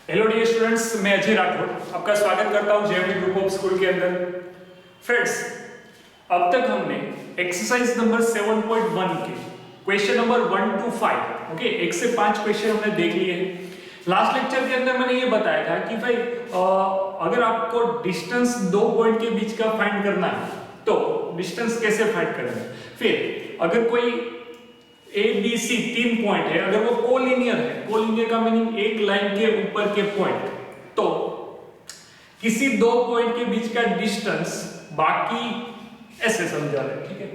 Hello dear students, मैं अजय राठौर आपका स्वागत करता हूं जेएमडी ग्रुप ऑफ स्कूल के अंदर। फ्रेंड्स, अब तक हमने एक्सरसाइज नंबर 7.1 के क्वेश्चन नंबर 1 to 5 ओके 1 से 5 क्वेश्चन हमने देख लिए हैं। लास्ट लेक्चर के अंदर मैंने ये बताया था कि भाई अगर आपको डिस्टेंस दो पॉइंट के बीच का फाइंड करना है तो डिस्टेंस कैसे फाइंड करना है। फिर अगर कोई ए बी सी तीन पॉइंट है, अगर वो कोलिनियर है, कोलिनियर का मीनिंग एक लाइन के ऊपर के पॉइंट, तो किसी दो पॉइंट के बीच का डिस्टेंस बाकी ऐसे समझा रहे, ठीक है।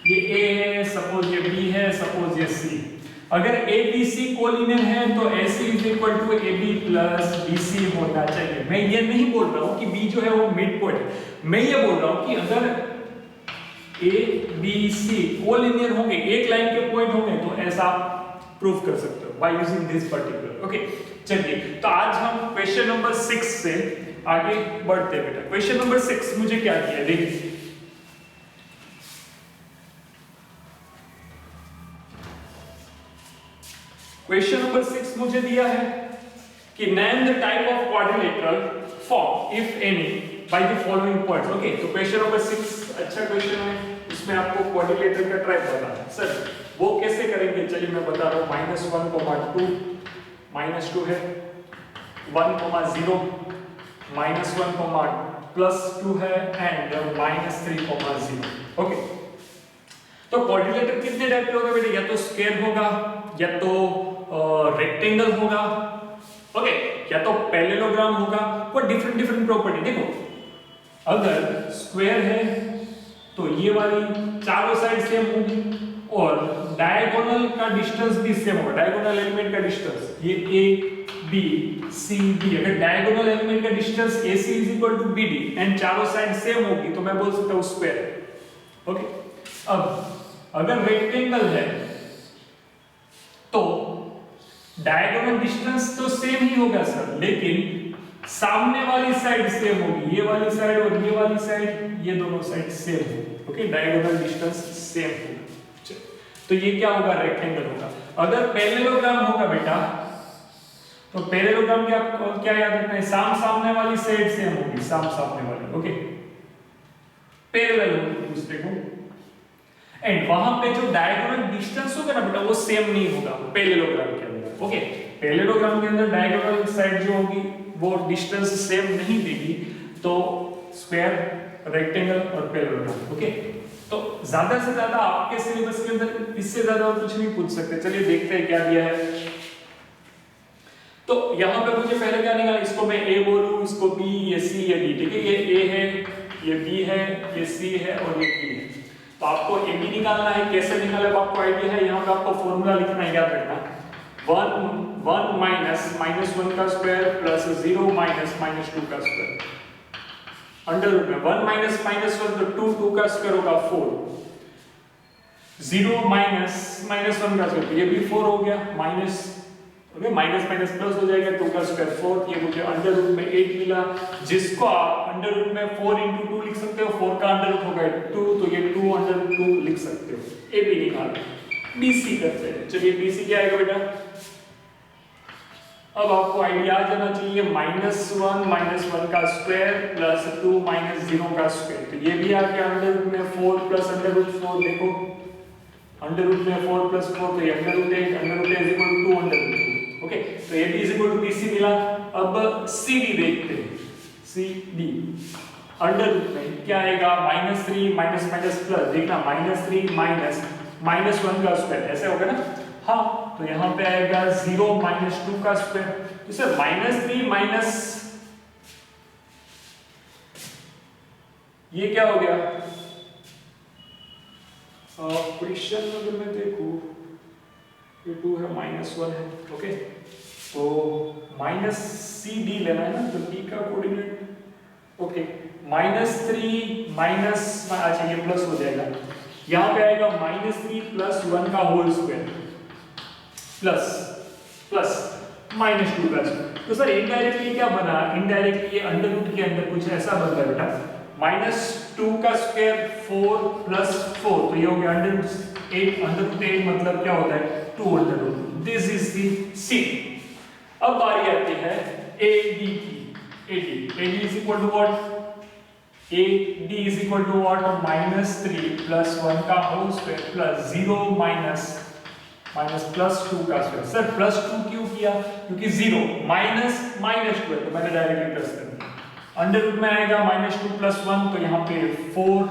ये ए है, सपोज ये बी है, सपोज ये सी। अगर ए बी सी कोलिनियर है तो A C is equal to A B plus B C होना चाहिए। मैं ये नहीं बोल रहा हूं कि बी जो है वो मिड पॉइंट है, मैं ये बोल रहा हूं कि अगर ए बी सी कोलिनियर होंगे, एक लाइन के पॉइंट होंगे, तो ऐसा प्रूव कर सकते हो by using this particular. Okay, चलिए तो आज हम क्वेश्चन नंबर 6 से आगे बढ़ते हैं। बेटा क्वेश्चन नंबर 6 मुझे क्या दिया है देखिए। क्वेश्चन नंबर 6 मुझे दिया है कि name the type of quadrilateral form if any by the following points. Okay, तो क्वेश्चन नंबर 6 अच्छा क्वेश्चन है, इसमें आपको क्वाड्रिलेटरल का टाइप बताना है। सर वो कैसे करेंगे, चलिए मैं बता रहा हूं। -1, 2 -2 है, 1, 0 -1, +2 है एंड -3, 0। ओके, तो क्वाड्रिलेटर कितने टाइप के होगा बेटा, या तो स्क्वायर होगा, या तो रेक्टेंगल होगा, ओके, या तो पैरेललोग्राम होगा। वो डिफरेंट प्रॉपर्टी देखो। अगर स्क्वायर है तो ये वाली चारों साइड सेम होगी और डायगोनल का डिस्टेंस भी सेम होगा। डायगोनल एलिमेंट का डिस्टेंस ये ए बी सी डी, अगर डायगोनल एलिमेंट का distance A C is equal to B D and चारों साइड सेम होगी तो मैं बोल सकता हूं स्क्वायर। ओके, अब अगर रेक्टेंगल है तो डायगोनल डिस्टेंस तो सेम ही होगा सर, लेकिन सामने वाली साइड सेम होगी। ये वाली साइड और ये वाली साइड, ये दोनों साइड सेम होगी। ओके, डायगोनल डिस्टेंस सेम होगा, तो ये क्या होगा, रेक्टेंगल होगा। अगर पैरेललोग्राम होगा बेटा, तो पैरेललोग्राम क्या याद रखना है, सामने वाली साइड सेम होगी, सामने वाली, ओके, पैरेलल होगी दूसरे को, एंड वहां पे जो डायगोनल डिस्टेंस होगा ना बेटा वो सेम नहीं होगा पैरेललोग्राम के अंदर। ओके, पैरेललोग्राम के अंदर डायगोनल साइड जो होगी वो डिस्टेंस सेम नहीं देगी, तो स्क्वायर, रेक्टेंगल और पैरेललोग्राम। ओके, तो ज्यादा से ज्यादा आपके सिलेबस के अंदर इससे ज्यादा और कुछ नहीं पूछ सकते। चलिए देखते हैं क्या दिया है। तो यहां पे मुझे पहले क्या निकालना, इसको मैं ए बोलूं, इसको बी, ये सी, ये डी, ठीक है। ये ए है, ये बी है, ये सी है और ये डी है। तो आपको ए बी निकालना है। कैसे निकाले आपको आइडिया है, यहाँ पे आपको फॉर्मूला लिखना है, याद रखना। 1 -1 का स्क्वायर प्लस 0 -2 का स्क्वायर अंडर रूट में 1 तो 2 का स्क्वायर होगा 4, 0 -1 का स्क्वायर, ये भी 4 हो गया, माइनस ओके, माइनस प्लस हो जाएगा, 2 का स्क्वायर 4, ये मुझे अंडर रूट में 8 मिला, जिसको आप अंडर रूट में 4 × 2 लिख सकते हो। 4 का अंडर रूट होगा 2, तो ये 2 अंडर रूट 2 लिख सकते हो। ए बी निकाल, बीसी करते हैं। चलिए बीसी क्या आएगा बेटा, अब आपको आइडिया आ जाना चाहिए, -1 का स्क्वायर प्लस 2 -0 का स्क्वायर, तो ये भी आ गया अंडर रूट में 4 प्लस अंडर रूट 4। देखो अंडर रूट में 4 प्लस 4, तो ये under root 8 is equal to 2 under root 2। Okay, तो ये भी इज इक्वल टू बीसी मिला। अब सी डी देखते हैं। सी डी अंडर रूट में क्या आएगा, -3 माइनस प्लस, देखना -3 -1 का स्क्वायर, ऐसे होगा ना। हाँ, तो यहाँ पे आएगा 0 -2 का स्क्वायर, तो सर -3 माइनस ये क्या हो गया, क्वेश्चन अगर मैं देखूं ये 2 है, -1 है। ओके, तो माइनस सी डी लेना है ना, तो डी का कोऑर्डिनेट। ओके, -3 अच्छा ये प्लस हो जाएगा, यहाँ पे आएगा -3 + 1 का होल स्क्वायर प्लस -2 का स्क्वायर। तो सर इनडायरेक्टली क्या बना, इनडायरेक्टली ये अंडर रूट के अंदर कुछ ऐसा बन रहा है बेटा, -2 का स्क्वायर 4 + 4, तो ये हो गया अंडर रूट 8 मतलब क्या होता है 2 under root. This is the C. अब बारी आती है AD की। AD is equal to what? AD is equal to what? -3 plus 1 का whole square plus 0 minus plus 2 का स्क्वायर। सर प्लस 2 क्यों किया? क्योंकि 0 माइनस -2 है तो मैंने डायरेक्टली प्लस कर दिया। अंडर रूट में आएगा -2 प्लस 1 तो यहाँ पे 4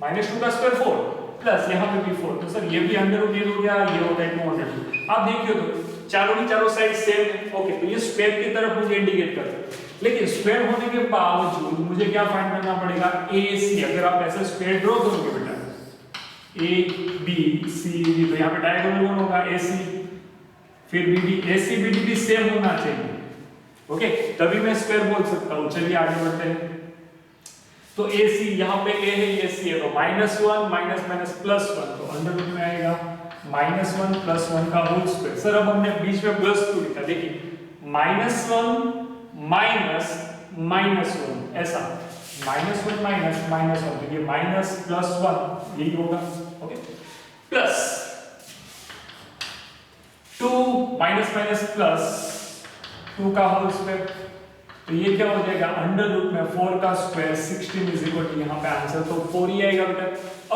-2 का स्क्वायर 4 प्लस यहाँ पे भी 4 तो सर ये भी अंडर रूट हो गया, ये होता है 2 अंडर रूट। आप देखिए तो चारों की चारों साइड सेम है। ओके तो ये स्क्वायर की तरफ मुझे इंडिकेट करता है, लेकिन स्क्वायर होने के बावजूद मुझे क्या फाइंड करना पड़ेगा? AC। अगर आप ऐसे स्क्वायर ड्रॉ करोगे बेटा ABCD तो यहाँ पे डायगोनल कौन होगा? AC। फिर BD, AC BD भी सेम होना चाहिए। ओके तभी मैं स्क्वायर बोल सकता हूँ। चलिए आगे बढ़ते हैं। तो AC यहाँ पे A है, ये C है तो -1 माइनस प्लस 1 तो अंडर रूट में आएगा -1 प्लस 1 का होल स्क्वायर। सर अब हमने बीच में प्लस 2 लिखा, देखिए -1 माइनस 1 ऐसा -1 माइनस 1 तो ये माइनस प्लस 1 यही होगा। ओके प्लस 2 माइनस प्लस 2 का होल स्क्वायर तो ये क्या हो जाएगा? अंडर रूट में 4 का स्क्वायर 16 इज इक्वल टू यहाँ पे आंसर तो 4 ही आएगा बेटा।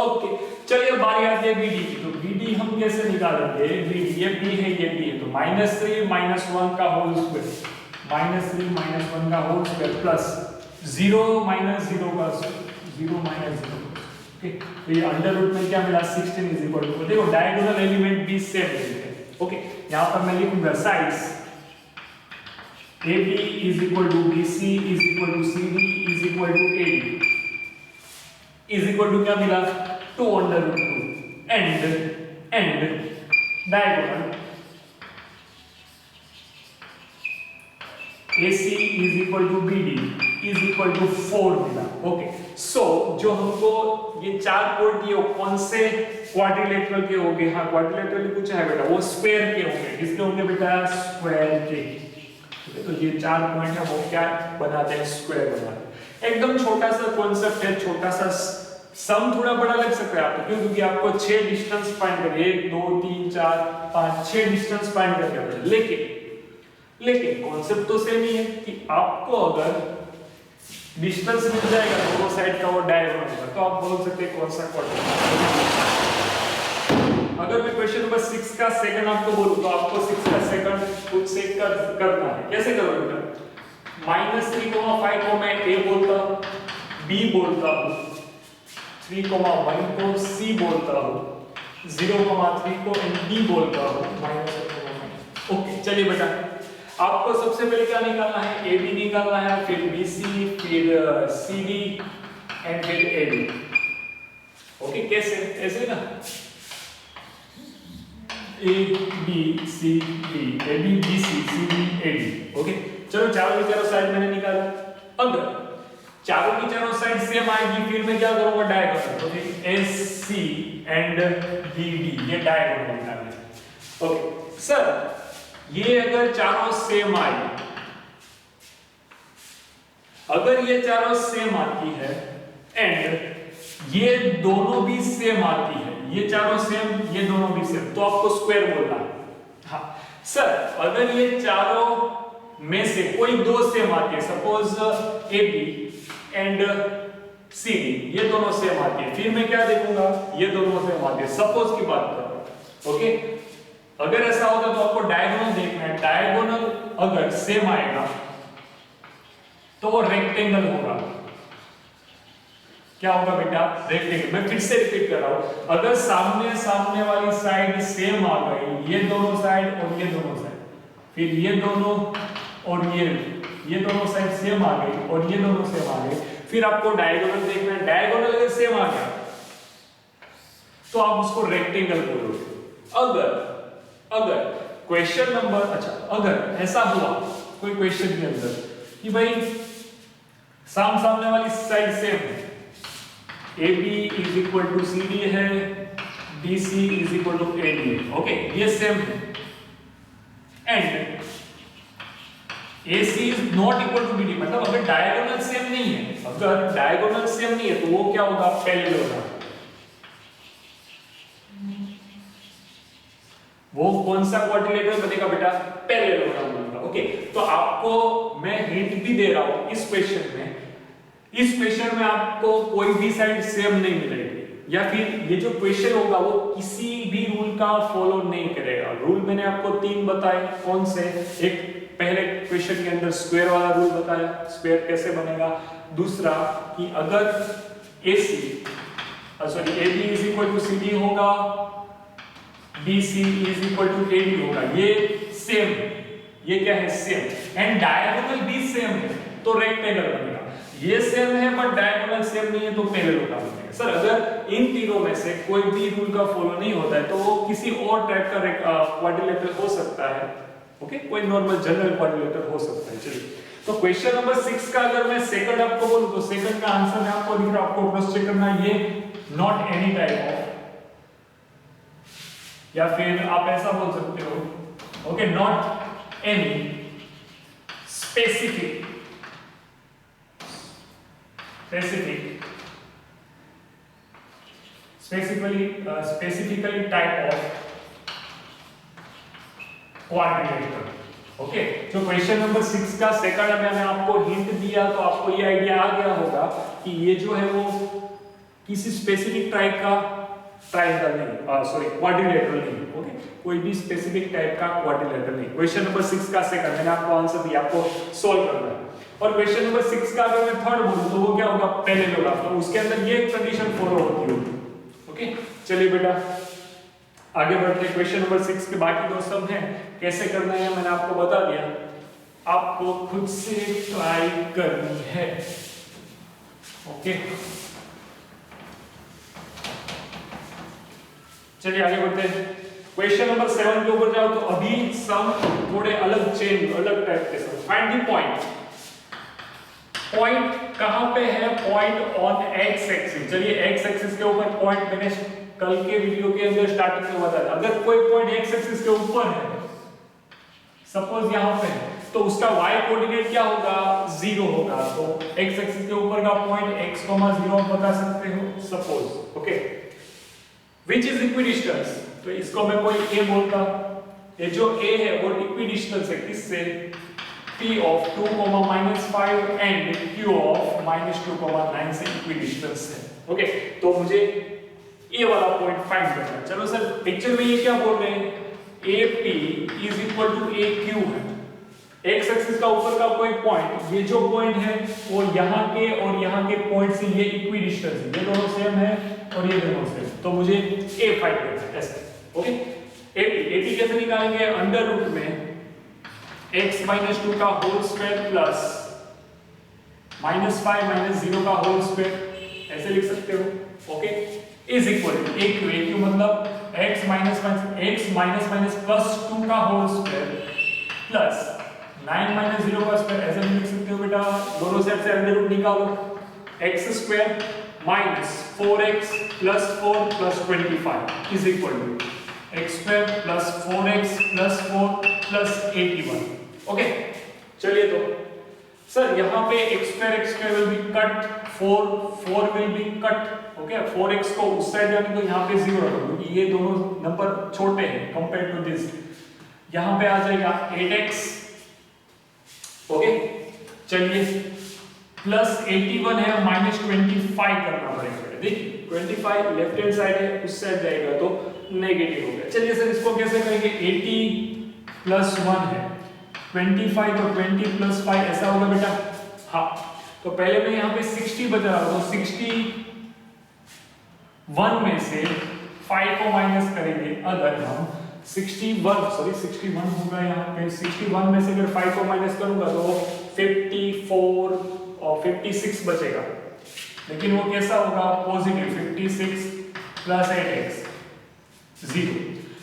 ओके चलिए बारी आती है BD की। तो BD हम कैसे निकालेंगे? BD ये B है, ये B है तो -3 माइनस 1 का होल स्क्वायर -3 माइनस 1 का होल स्क्वायर प्लस 0 माइनस 0 का स्क्वायर 0 माइनस 0। ओके तो ये अंडर रूट में क्या मिला? 16 इज इक्वल टू, देखो डायगोनल एलिमेंट भी सेम है। ओके यहाँ पर मैं लिखूंगा sides AB is equal to BC is equal to CD is equal to AD is equal to क्या मिला? 2 under root 2 and diagonal AC is equal to BD is equal to 4 मिला। Okay so जो हमको ये चार code दिए वो कौन से क्वाड्रिलेटरल के होंगे? हाँ क्वाड्रिलेटरल पूछा है बेटा, वो स्क्वायर के होंगे। किसके होंगे बेटा? स्क्वायर के। तो ये चार पॉइंट है वो क्या बनाते हैं? स्क्वायर बनाते हैं। एकदम छोटा सा कॉन्सेप्ट है, छोटा सा सम थोड़ा बड़ा लग सकता है आपको, क्यों? क्योंकि आपको 6 डिस्टेंस फाइंड करने, 1 2 3 4 5 6 डिस्टेंस फाइंड करने होंगे। लेकिन कॉन्सेप्ट तो सेम ही है कि आपको अगर डिस्टेंस मिल जाएगा दोनों साइड का वो डायगोनल होगा तो आप बोल सकते हैं कौन सा क्वाड्रेटिक। अगर मैं क्वेश्चन नंबर 6 का सेकंड आपको बोलूं तो आपको 6 का सेकंड खुद से करना है। कैसे करोगे बेटा? -3,5 को मैं A बोलता हूं, B बोलता हूं, 3,1 को C बोलता हूं, 0,3 को D बोलता हूं, -1,1। ओके चलिए बेटा आपको सबसे पहले क्या निकालना है? AB निकालना है, फिर BC, फिर CD एंड फिर AD। ओके कैसे? ऐसे ना A B C D A B B C C D A D। Okay चलो चारों की चारों साइड मैंने निकाला। अगर चारों की चारों साइड सेम आएगी फिर मैं क्या करूंगा? डायगोनल। तो देखिए AC एंड BD ये डायगोनल निकालना है। ओके सर ये अगर चारों सेम आई, अगर ये चारों सेम आती है एंड ये दोनों भी सेम आती है, ये चारों सेम ये दोनों भी सेम, तो आपको स्क्वायर बोलना है। हाँ सर अगर ये चारों में से कोई दो सेम आती है, सपोज AB एंड CD ये दोनों सेम आती है, फिर मैं क्या देखूंगा? ये दोनों सेम आती है, सपोज की बात कर रहा हूं। ओके अगर ऐसा होगा तो आपको डायगोनल देखना है। डायगोनल अगर सेम आएगा तो वो रेक्टेंगल होगा। क्या होगा बेटा? रेक्टेंगल। मैं फिर से रिपीट कर रहा हूं, अगर सामने वाली साइड सेम आ गई, ये दोनों साइड और ये दोनों साइड, फिर ये दोनों और ये दोनों साइड सेम आ गई और ये दोनों सेम आ गए, फिर आपको डायगोनल देखना है। डायगोनल अगर सेम आ गया तो आप उसको रेक्टेंगल बोलोगे। अगर क्वेश्चन नंबर अगर ऐसा हुआ कोई क्वेश्चन के अंदर कि भाई सामने वाली साइड सेम है, AB is equal to CD है, BC is equal to AD है। ओके ये सेम है and AC is not equal to BD, मतलब अगर डायगोनल सेम नहीं है, अगर डायगोनल सेम नहीं है तो वो क्या होगा? पैरेलल होगा। वो कौन सा क्वाड्रिलेटरल बनेगा बेटा? पैरेललोग्राम बनेगा। ओके, तो आपको मैं हिंट भी दे रहा हूं इस क्वेश्चन में, इस क्वेश्चन में आपको कोई भी साइड सेम नहीं मिलेगी, या फिर ये जो क्वेश्चन होगा वो किसी भी रूल का फॉलो नहीं करेगा। रूल मैंने आपको 3 बताए, कौन से? एक पहले क्वेश्चन के अंदर स्क्वायर वाला रूल बताया, स्क्वायर कैसे बनेगा। दूसरा कि अगर AB is equal to CD होगा, BC is equal to AD होगा, ये सेम, ये क्या है? सेम, एंड डायगोनल भी सेम है तो रेक्टेंगल बनेगा। ये सेम है बट डायगोनल सेम नहीं है तो पैरेललोग्राम बनेगा। सर अगर इन तीनों में से कोई भी रूल का फॉलो नहीं होता है तो वो किसी और टाइप का क्वाड्रिलेटरल हो सकता है। ओके, कोई नॉर्मल जनरल क्वाड्रिलेटरल हो सकता है। चलिए, तो क्वेश्चन नंबर 6 का अगर मैं सेकंड आपको बोलूं तो सेकंड का आंसर मैं आपको दिख रहा, आपको क्रॉस चेक करना, ये नॉट एनी टाइप ऑफ, या फिर आप ऐसा बोल सकते हो, okay, not any specifically type of quadrilateral। Okay, तो क्वेश्चन नंबर 6 का सेकंड में मैंने आपको हिंट दिया तो आपको ये आइडिया आ गया होगा कि ये जो है वो किसी स्पेसिफिक टाइप का ट्रायंगल नहीं, सॉरी क्वाड्रिलेटरल नहीं। ओके, कोई भी स्पेसिफिक टाइप का क्वाड्रिलेटरल नहीं। क्वेश्चन नंबर 6 का सेकंड मैंने आपको आंसर दिया, आपको सॉल्व करना है। और क्वेश्चन नंबर 6 का अगर मैं थर्ड बोलूं तो वो क्या होगा? पैरेललोग्राम, तो उसके अंदर ये कंडीशन फॉलो होती होगी। ओके, चलिए बेटा आगे बढ़ते हैं। क्वेश्चन नंबर 6 के बाकी 2 सब हैं, कैसे करना है मैंने आपको बता दिया, आपको खुद से ट्राई करनी है। ओके, चलिए आगे बढ़ते हैं। क्वेश्चन नंबर 7 के ऊपर जाओ तो अभी सम थोड़े अलग चेंज, अलग टाइप के sum. Find the point. Point कहां पे है? Point on x axis. चलिए एक्स एक्सिस के ऊपर पॉइंट मैंने कल के वीडियो के अंदर स्टार्टिंग में बताया, अगर कोई पॉइंट एक्स एक्सिस के ऊपर है, सपोज यहां पे, तो उसका y कोऑर्डिनेट क्या होगा? 0 होगा। तो x एक्सिस के ऊपर का पॉइंट x, 0 बता सकते हो suppose. Okay, which is equidistance? तो इसको मैं कोई a बोलता, ये जो a है वो इक्विडिस्टेंस है किससे? p of 2, -5 and q of -2, 9 से इक्विडिस्टेंस है। ओके, तो मुझे ये वाला पॉइंट फाइंड करना है। चलो सर, पिक्चर में ये क्या बोल रहे हैं? AP is equal to AQ है, एक्स एक्सिस का ऊपर का कोई पॉइंट, ये जो पॉइंट है वो यहाँ के और यहाँ के पॉइंट से ये इक्विडिस्टेंस है, ये दोनों सेम है और ये दोनों सेम, तो मुझे A फाइंड करना है ऐसे। ओके, AP कैसे निकालेंगे? अंडर रूट में x - 2 का होल स्क्वायर प्लस -5 - 0 का होल स्क्वायर, ऐसे लिख सकते हो। Okay, is equal to AQ मतलब x प्लस 2 का होल स्क्वायर प्लस 9 - 0 का स्क्वायर, ऐसे भी लिख सकते हो बेटा। दोनों साइड से अंडर रूट निकालो, x square minus 4x plus 4 plus 25 is equal to x square plus 4x plus 4 plus 81। Okay, चलिए तो सर यहाँ पे x square will be cut, 4 will be cut. Okay, 4x को उस साइड जाने तो यहाँ पे 0 रखो क्योंकि ये दोनों नंबर छोटे हैं कंपेयर टू दिस। यहाँ पे आ जाएगा 8x। ओके, चलिए प्लस 81 है, -25 करना पड़ेगा। देखिए 25 लेफ्ट हैंड साइड है, उस साइड जाएगा तो नेगेटिव हो गया। चलिए सर इसको कैसे करेंगे? 80 प्लस 1 है 25, तो 20 प्लस 5 ऐसा होगा बेटा। हाँ, तो पहले मैं यहाँ पे 60 बचा रहा हूँ, तो 61 में से 5 को माइनस करेंगे। अगर हम 61 होगा यहाँ पे, 61 में से अगर 5 को माइनस करूंगा तो 54 और 56 बचेगा, लेकिन वो कैसा होगा? पॉजिटिव। 56 प्लस 8x 0,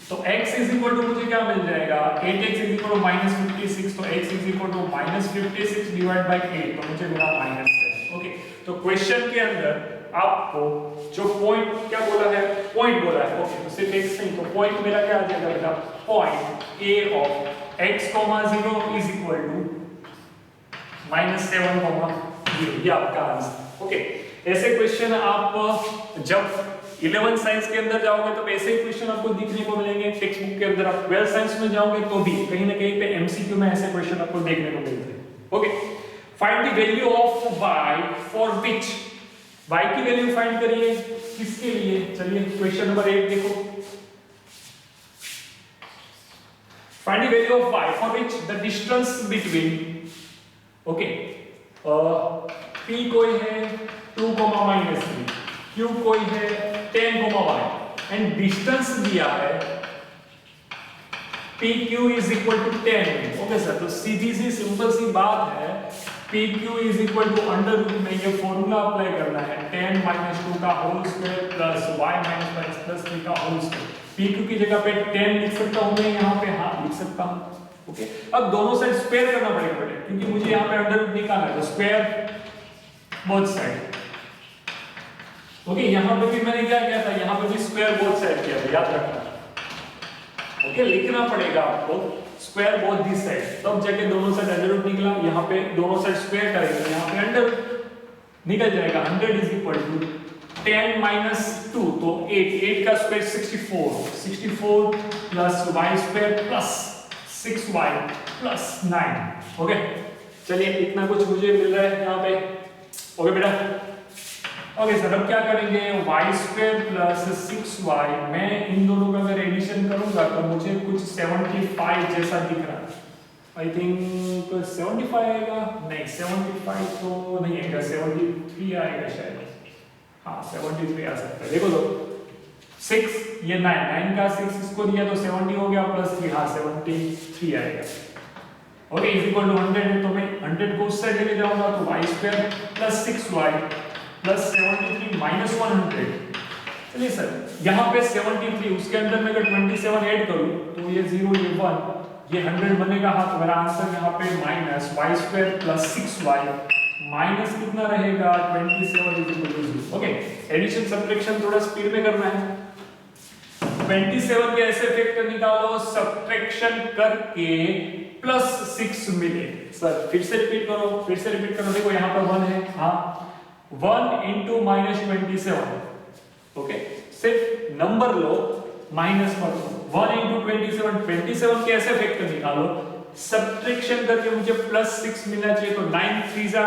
तो x इज इक्वल टू मुझे क्या मिल जाएगा? 8x इज इक्वल टू -56, तो x is equal to -56 divide by 8, तो मुझे मिला -7। ओके, तो क्वेश्चन के अंदर आपको जो पॉइंट क्या बोला है? पॉइंट बोला है। ओके, तो सिर्फ x नहीं, तो पॉइंट मेरा क्या आ जाएगा बेटा? Point a of x, 0 is equal to -7, 0, ये आपका आंसर। ओके, ऐसे क्वेश्चन आप जब 11 साइंस के अंदर जाओगे तो ऐसे ही क्वेश्चन आपको दिखने को मिलेंगे टेक्स्ट बुक के अंदर। आप 12 साइंस में जाओगे तो भी कहीं ना कहीं पे एमसीक्यू में ऐसे क्वेश्चन आपको देखने को मिलते हैं। Okay, find the value of y for which, y की वैल्यू फाइंड करिए, किसके लिए? चलिए क्वेश्चन नंबर 8 देखो। Find the value of y for which the distance between, okay, p कोई है 2, -3, q कोई है 10, y एंड डिस्टेंस दिया है pq is equal to 10। Okay sir, तो सीधी सी सिंपल सी बात है, pq is equal to under root में ये फॉर्मूला अप्लाई करना है, 10 - 2 का whole square plus y - 5 plus 3 का होल स्क्वायर। pq की जगह पे 10 लिख सकता हूं मैं यहाँ पे, हाँ लिख सकता हूँ। ओके, अब दोनों साइड स्क्वायर करना पड़ेगा बेटे, क्योंकि मुझे यहाँ पे अंडर रूट निकालना है, तो स्क्वायर बोथ साइड। ओके, यहाँ पे भी मैंने क्या किया था, यहाँ पे भी स्क्वायर बोथ साइड किया था, याद रखना। ओके, लिखना पड़ेगा आपको स्क्वायर बोथ दिस साइड, तब जाके दोनों साइड अंडर रूट निकला। यहाँ पे दोनों साइड स्क्वायर करेंगे, यहाँ पे अंडर निकल जाएगा। 100 इज इक्वल टू 10 - 2 तो 8 का square 64 plus y square plus 6y plus 9। Okay, चलिए इतना कुछ मुझे मिल रहा है यहाँ पे। ओके बेटा, ओके सर, अब क्या करेंगे, y स्क्वायर प्लस 6y, मैं इन दोनों का अगर एडिशन करूंगा तो मुझे कुछ 75 जैसा दिख रहा है। आई थिंक 75 आएगा, नहीं 75 तो नहीं आएगा, 73 आएगा शायद, हाँ 73 आ सकता है। देखो तो 6 ये 9 का 6 इसको दिया तो 70 हो गया प्लस 3, हाँ 73 आएगा। ओके, इज इक्वल टू 100 है, तो मैं 100 को उस साइड लेके जाऊंगा तो y square plus 6y plus 73 minus 100। चलिए सर, यहाँ पे 73, उसके अंदर मैं अगर 27 ऐड करूँ तो ये 0, ये 1, ये 100 बनेगा। हाँ, तो मेरा आंसर यहाँ पे minus y square plus 6y minus कितना रहेगा 27 is equal to 0। Okay, addition subtraction थोड़ा स्पीड में करना है। 27 के ऐसे फैक्टर निकालो सब्ट्रैक्शन करके प्लस 6 मिले। सर फिर से रिपीट करो, देखो यहाँ पर 1 है, हाँ 1 into -27। ओके, सिर्फ नंबर लो, माइनस मत लो। 1 into 27 के ऐसे फैक्टर निकालो, सब्ट्रैक्शन करके मुझे प्लस 6 मिलना चाहिए, तो 9 3 जा,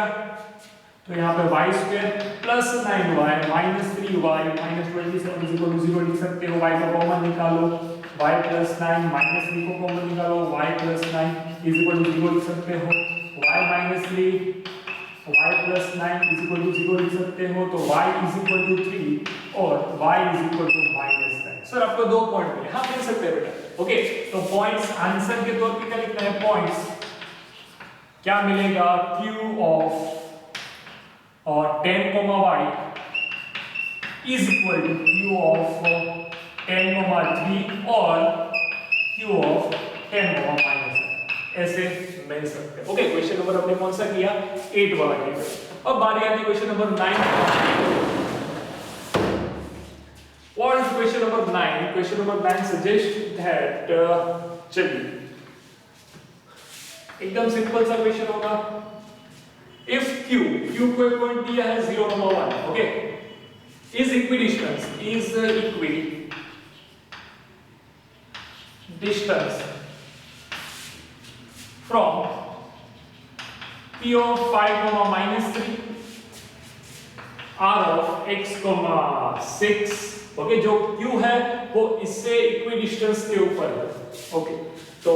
तो यहाँ पे y square plus 9y minus 3y minus 27 is equal to 0 लिख सकते हो। y को कॉमन निकालो, y प्लस 9 माइनस 3 को कॉमन निकालो, y plus 9 is equal to 0 लिख सकते हो। y minus 3 y plus 9 is equal to 0 लिख सकते हो, तो y इज इक्वल टू 3 और y is equal to minus 9। Sir आपको 2 पॉइंट मिले, हाँ मिल सकते हैं बेटा। ओके, तो पॉइंट्स आंसर के तौर पे क्या लिखना है, पॉइंट्स क्या मिलेगा, q of 10, y is equal to q of 10, 3 और q ऑफ 10, माइनस 9, ऐसे मिल सकते हैं। ओके, क्वेश्चन नंबर हमने कौन सा किया, 8 वाला किया। अब बारी आती है question number 9। What is question number 9? Question number 9 suggests that चलिए एकदम सिंपल सा क्वेश्चन होगा। If Q को एक पॉइंट दिया है 0, 1, okay, is equidistance from P of 5, -3 R of x, 6। Okay, जो Q है वो इससे इक्विडिस्टेंस के ऊपर है। ओके, तो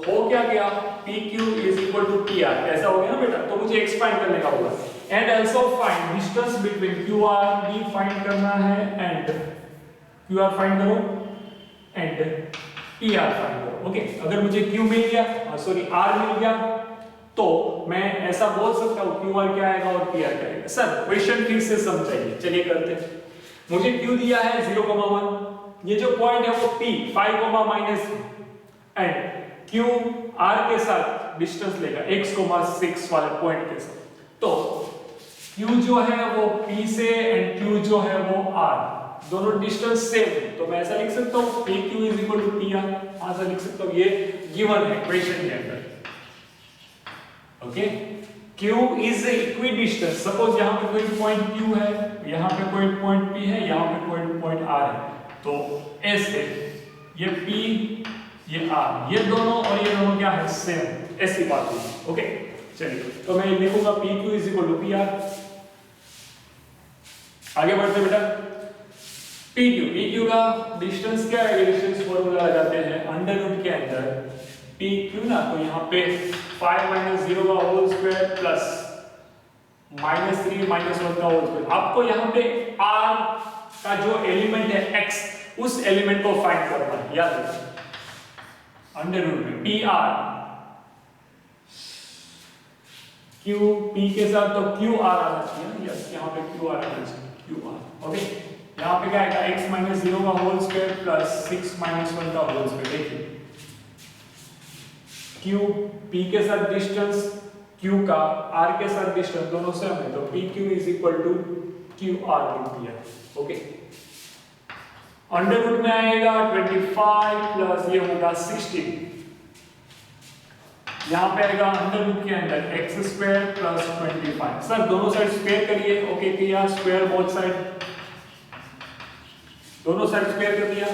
हो क्या गया, PQ is equal to PR, ऐसा हो गया ना बेटा। तो मुझे x फाइंड करने का होगा and also find distance between QR भी फाइंड करना है एंड QR फाइंड करो एंड PR फाइंड करो। ओके, अगर मुझे Q मिल गया, सॉरी R मिल गया, तो मैं ऐसा बोल सकता हूँ QR क्या आएगा और PR क्या आएगा। सर क्वेश्चन फिर से समझाइए, चलिए करते हैं। मुझे Q दिया है 0, 1, ये जो पॉइंट है वो P 5, एंड Q R के साथ डिस्टेंस लेगा x, 6 वाले पॉइंट के साथ। तो Q जो है वो P से एंड Q जो है वो R, दोनों डिस्टेंस सेम है, तो मैं ऐसा लिख सकता हूँ PQ is equal to PR, ऐसा लिख सकता हूँ, ये गिवन है क्वेश्चन के अंदर। Okay, Q is a equidistant। Suppose यहाँ पे कोई पॉइंट Q है, यहाँ पे कोई पॉइंट P है, यहाँ पे कोई पॉइंट आर है, तो ऐसे ये P ये R, ये दोनों और ये दोनों क्या है, सेम, ऐसी बात होगी। ओके चलिए, तो मैं लिखूंगा PQ is equal to PR। आगे बढ़ते बेटा, PQ का डिस्टेंस क्या है, डिस्टेंस फॉर्मूला लगाते हैं अंडर रूट के अंदर PQ ना, तो यहाँ पे 5 - 0 का होल स्क्वायर प्लस -3 - 1 का होल स्क्वायर। आपको यहाँ पे R का जो एलिमेंट है X, उस एलिमेंट को फाइंड करना है, याद रखिए अंडर रूट में PR Q P के साथ तो QR आना चाहिए, यस यहाँ पे QR आना चाहिए, QR। ओके यहाँ पे क्या आएगा, X - 0 का होल स्क्वायर प्लस 6 - 1 का होल स्क्वायर। देखिए Q P के साथ डिस्टेंस, Q का R के साथ डिस्टेंस, दोनों सेम है, तो PQ is equal to QR लिख दिया। ओके अंडर रूट में आएगा 25 प्लस ये होगा 16, यहाँ पे आएगा अंडर रूट के अंदर x स्क्वायर प्लस 25। सर दोनों साइड स्क्वायर करिए। ओके किया, स्क्वायर बोथ साइड, दोनों साइड स्क्वायर कर दिया,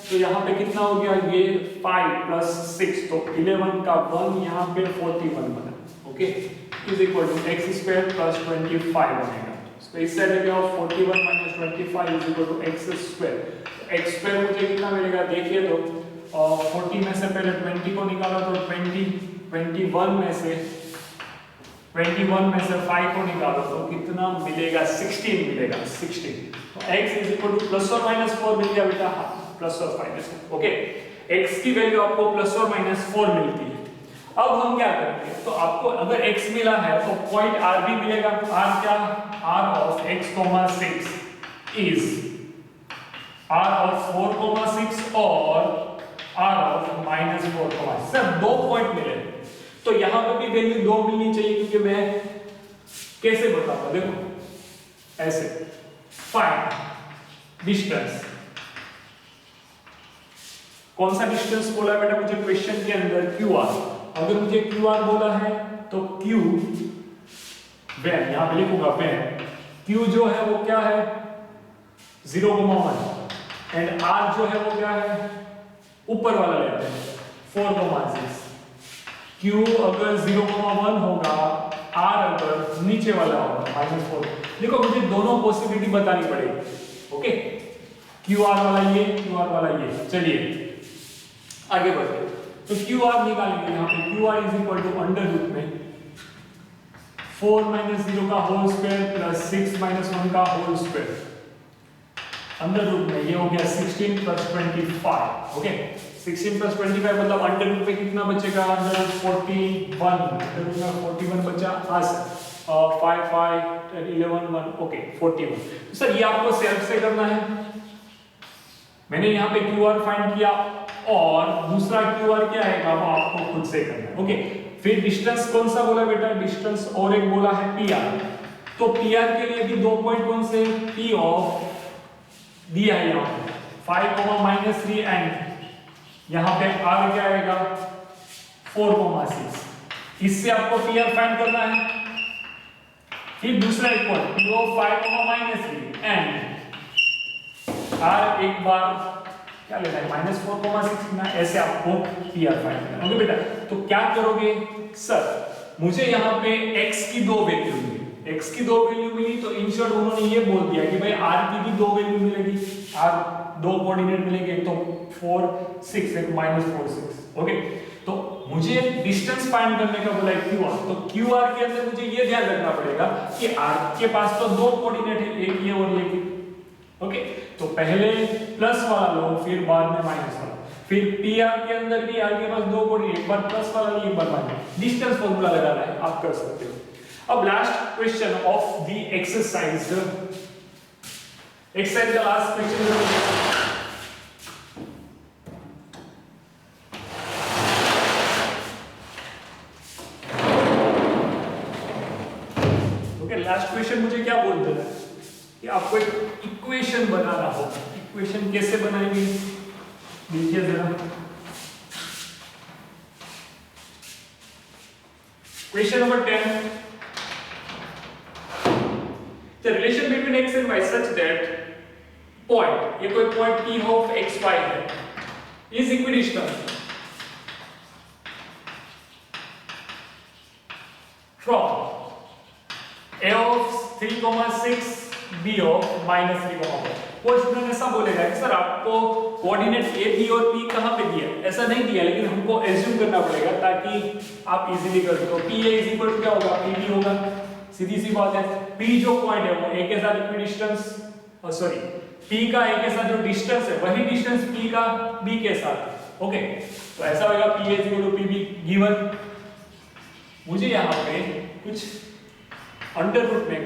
तो यहाँ पे कितना हो गया, ये 5 प्लस 6, तो 11 का 1 यहाँ पे 41 बना। Okay is equal to x square plus 25 बनेगा, तो इस साइड क्या हो, 41 - 25 is equal to x square. x square मुझे कितना मिलेगा, देखिए तो 40 में से पहले 20 को निकालो तो 21 में से 5 को निकालो तो कितना मिलेगा, 16 मिलेगा, 16। तो x is equal two plus और माइनस 4 मिल गया बेटा, प्लस और माइनस। ओके x की वैल्यू आपको प्लस और माइनस 4 मिलती है। अब हम क्या करेंगे, तो आपको अगर x मिला है तो पॉइंट r भी मिलेगा। r क्या, r of x, 6 is r of 4, 6 और r ऑफ -4, सर 2 पॉइंट मिले, तो यहां पे भी वैल्यू 2 मिलनी चाहिए, क्योंकि मैं कैसे बताऊंगा, देखो ऐसे फाइंड डिस्टेंस। कौन सा डिस्टेंस बोला है बेटा मुझे क्वेश्चन के अंदर, QR। अगर मुझे QR बोला है तो Q वैन, यहां पे लिखूंगा वैन Q जो है वो क्या है 0,1 एंड R जो है वो क्या है, ऊपर वाला लेते हैं 4,6। Q अगर 0,1 होगा, R अगर नीचे वाला होगा -4। देखो मुझे दोनों पॉसिबिलिटी बतानी पड़ेगी। ओके QR वाला ये, QR वाला ये। चलिए आगे बढ़ते हैं, तो QR निकालेंगे। यहाँ पे QR is equal to under root में 4 - 0 का होल स्क्वायर प्लस 6 - 1 का होल स्क्वायर, अंडर रूट में ये हो गया 16 प्लस 25। ओके 16 प्लस 25 मतलब अंडर रूट में कितना बचेगा, अंडर रूट 41, अंडर रूट में 41 बचा, हाँ सर 5 5 11 1, ओके 41। तो सर ये आपको सेल्फ से करना है, मैंने यहाँ पे QR फाइंड किया और दूसरा QR क्या है वो आपको खुद से करना है। ओके फिर डिस्टेंस कौन सा बोला बेटा, डिस्टेंस और एक बोला है PR, तो PR के लिए भी 2 पॉइंट कौन से, P ऑफ दिया है यहाँ 5, -3 एंड यहाँ पे R क्या आएगा 4,6। इससे आपको PR फाइंड करना है। फिर दूसरा एक point P of 5, -3 and R एक बार क्या लेना है -4,6 ना, ऐसे आपको PR फाइंड करना है। ओके बेटा तो क्या करोगे, सर मुझे यहाँ पे x की 2 वैल्यू मिली, x की 2 वैल्यू मिली, तो इन शॉर्ट उन्होंने ये बोल दिया कि भाई r की भी 2 वैल्यू मिलेगी, r 2 कोऑर्डिनेट मिलेंगे, तो 4 6 एक -4 6। ओके तो मुझे डिस्टेंस फाइंड करने का बोला है QR, तो QR के अंदर मुझे ये ध्यान रखना पड़ेगा कि r के पास तो 2 कोऑर्डिनेट है, एक ये और ये। ओके तो पहले प्लस वाला लो, फिर बाद में माइनस वाला, फिर PR के अंदर भी R के पास 2 कोऑर्डिनेट, एक बार प्लस वाला एक बार माइनस, डिस्टेंस फार्मूला लगाना है, आप कर सकते हो। अब last question of the exercise, exercise का लास्ट क्वेश्चन लास्ट क्वेश्चन मुझे क्या बोलते हैं कि आपको एक इक्वेशन बनाना होगा। इक्वेशन कैसे बनाएंगे देखिए जरा, question number 10, the relation between x and y such that point, ये कोई point P of x y है, is equidistance from A of 3,6 B of -3,4। कोई स्टूडेंट ऐसा बोलेगा कि सर आपको कोऑर्डिनेट A B और P कहां पे दिया है? ऐसा नहीं दिया, लेकिन हमको एज्यूम करना पड़ेगा ताकि आप इजीली कर सको। P A is equal to क्या होगा? P B होगा, सीधी सी बात है। P जो पॉइंट है वो A के साथ इक्विडिस्टेंस, सॉरी P का A के साथ जो डिस्टेंस है वही डिस्टेंस P का B के साथ, ओके। तो ऐसा होगा P A is equal to P B given. मुझे यहाँ पे कुछ अंडर रूट में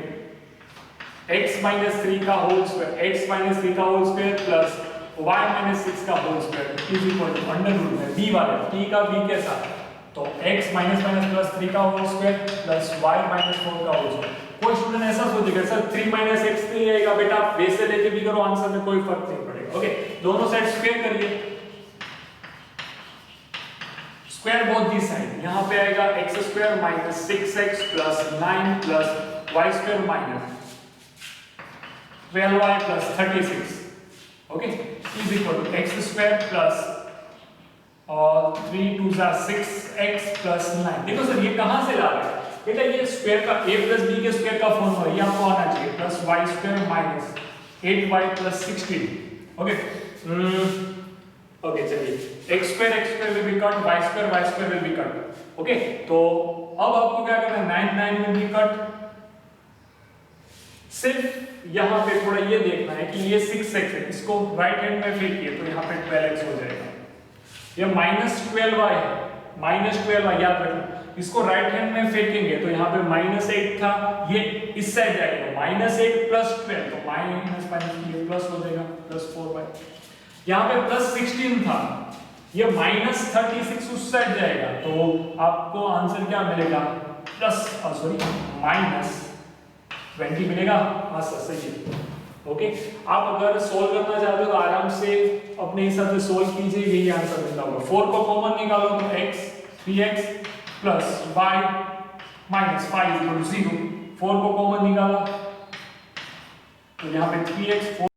x minus 3 का होल स्क्वायर, x minus 3 का whole square plus y minus 6 का whole square is equal to under root में b वाले p का b के साथ, तो x minus minus प्लस 3 का whole square plus y minus 4 का होल स्क्वायर। कोई स्टूडेंट ऐसा सोचेगा सर 3 minus x 3 आएगा, बेटा आप वैसे लेके भी करो, आंसर में कोई फर्क नहीं पड़ेगा, ओके। दोनों साइड स्क्वायर करिए, स्क्वायर बोथ दी साइड, यहाँ पे आएगा x square minus 6x plus 9 plus y square minus 12y plus 36, okay, is equal to x square plus और 3 2 जा 6x प्लस 9। देखो सर ये कहां से ला रहे हैं बेटा? ये स्क्वायर का a प्लस b के स्क्वायर का फॉर्मूला है, ये आपको आना चाहिए, plus y square minus 8y plus 16, okay. Okay चलिए x square will be cut, y square will be cut, okay. तो अब आपको क्या करना है, 9 विल बी कट। सिर्फ यहाँ पे थोड़ा ये देखना है कि ये 6x है, इसको राइट हैंड में फेंकिए तो यहाँ पे 12x हो जाएगा। ये -12y है, -12y याद रखना, इसको राइट हैंड में फेंकेंगे तो यहाँ पे -8 था, ये इस साइड जाएगा, -8 प्लस 12 तो माइनस ये प्लस हो जाएगा, प्लस 4y। यहाँ पे प्लस 16 था, ये -36 उस साइड जाएगा, तो आपको आंसर क्या मिलेगा? प्लस सॉरी -20 मिलेगा। हाँ सर सही है, ओके। आप अगर सोल्व करना चाहते हो तो आराम से अपने हिसाब से सोल्व कीजिए, यही आंसर मिलता होगा। 4 को कॉमन निकालो तो x 3x plus y minus 5 0। 4 को कॉमन निकाला तो यहाँ पे 3x